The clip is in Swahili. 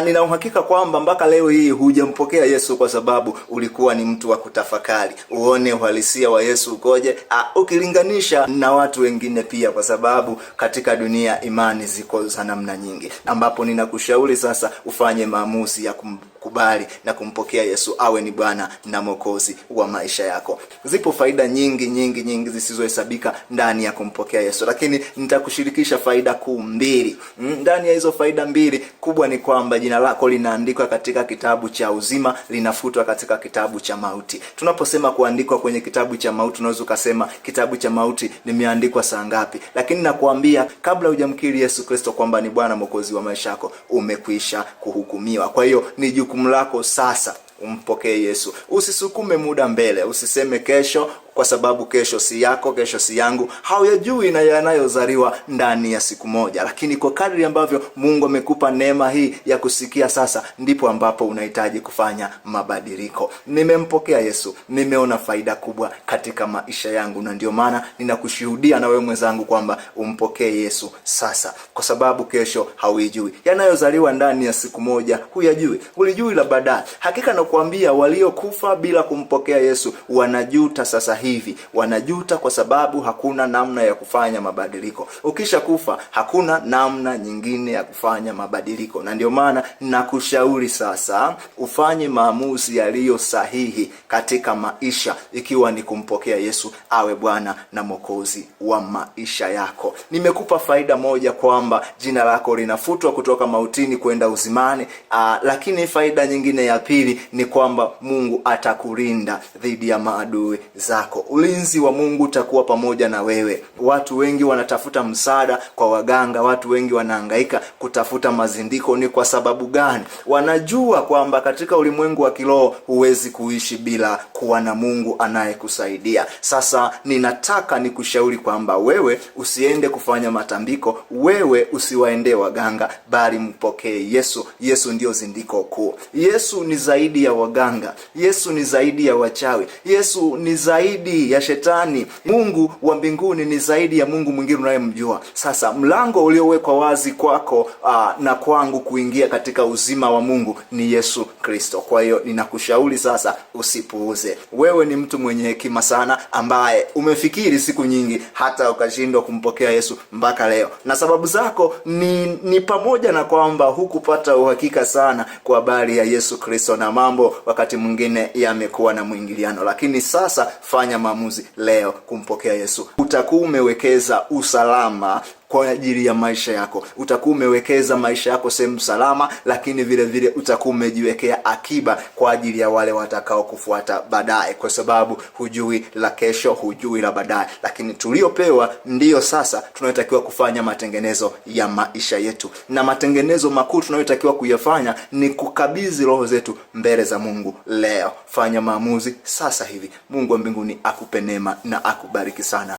nina uhakika kwamba mpaka leo hii hujampokea Yesu kwa sababu ulikuwa ni mtu wa kutafakari uone uhalisia wa Yesu ukoje, ukilinganisha na watu wengine pia, kwa sababu katika dunia imani ziko za namna nyingi, ambapo ninakushauri sasa ufanye maamuzi ya kubali na kumpokea Yesu awe ni Bwana na Mwokozi wa maisha yako. Zipo faida nyingi zisizohesabika ndani ya kumpokea Yesu, lakini nitakushirikisha faida kuu mbili. Ndani ya hizo faida mbili, kubwa ni kwamba jina lako linaandikwa katika kitabu cha uzima, linafutwa katika kitabu cha mauti. Tunaposema kuandikwa kwenye kitabu cha mauti, unaweza ukasema kitabu cha mauti nimeandikwa saa ngapi? Lakini nakuambia kabla hujamkiri Yesu Kristo kwamba ni Bwana Mwokozi wa maisha yako, umekwisha kuhukumiwa. Kwa hiyo ni jukumu lako sasa umpokee Yesu. Usisukume muda mbele, usiseme kesho, kwa sababu kesho si yako, kesho si yangu. Hauyajui na yanayozaliwa ndani ya siku moja. Lakini kwa kadri ambavyo Mungu amekupa neema hii ya kusikia sasa, ndipo ambapo unahitaji kufanya mabadiliko. Nimempokea Yesu, nimeona faida kubwa katika maisha yangu, na ndio maana ninakushuhudia na wewe mwenzangu kwamba umpokee Yesu sasa, kwa sababu kesho hauijui. Yanayozaliwa ndani ya siku moja huyajui, ulijui la baadaye. Hakika nakuambia waliokufa bila kumpokea Yesu wanajuta sasa hivi. Wanajuta kwa sababu hakuna namna ya kufanya mabadiliko. Ukisha kufa hakuna namna nyingine ya kufanya mabadiliko, na ndio maana nakushauri sasa ufanye maamuzi yaliyo sahihi katika maisha, ikiwa ni kumpokea Yesu awe Bwana na Mwokozi wa maisha yako. Nimekupa faida moja kwamba jina lako linafutwa kutoka mautini kwenda uzimani, lakini faida nyingine ya pili ni kwamba Mungu atakulinda dhidi ya maadui zako. Ulinzi wa Mungu utakuwa pamoja na wewe. Watu wengi wanatafuta msaada kwa waganga, watu wengi wanahangaika kutafuta mazindiko. Ni kwa sababu gani? Wanajua kwamba katika ulimwengu wa kiroho huwezi kuishi bila kuwa na Mungu anayekusaidia. Sasa ninataka nikushauri kwamba wewe usiende kufanya matambiko, wewe usiwaendee waganga, bali mpokee Yesu. Yesu ndio zindiko kuu. Yesu ni zaidi ya waganga. Yesu ni zaidi ya wachawi. Yesu ni zaidi ya shetani. Mungu wa mbinguni ni zaidi ya Mungu mwingine unayemjua. Sasa mlango uliowekwa wazi kwako na kwangu kuingia katika uzima wa Mungu ni Yesu Kristo. Kwa hiyo ninakushauri sasa usipuuze. Wewe ni mtu mwenye hekima sana ambaye umefikiri siku nyingi hata ukashindwa kumpokea Yesu mpaka leo. Na sababu zako ni pamoja na kwamba hukupata uhakika sana kwa habari ya Yesu Kristo, na mambo wakati mwingine yamekuwa na mwingiliano. Lakini sasa fanya maamuzi leo kumpokea Yesu. Utakuwa umewekeza usalama kwa ajili ya maisha yako. Utakuwa umewekeza maisha yako sehemu salama, lakini vile vile utakuwa umejiwekea akiba kwa ajili ya wale watakao kufuata baadaye, kwa sababu hujui la kesho, hujui la baadaye. Lakini tuliopewa ndiyo sasa tunatakiwa kufanya matengenezo ya maisha yetu, na matengenezo makuu tunayotakiwa kuyafanya ni kukabidhi roho zetu mbele za Mungu leo. Fanya maamuzi sasa hivi. Mungu wa mbinguni akupe neema na akubariki sana.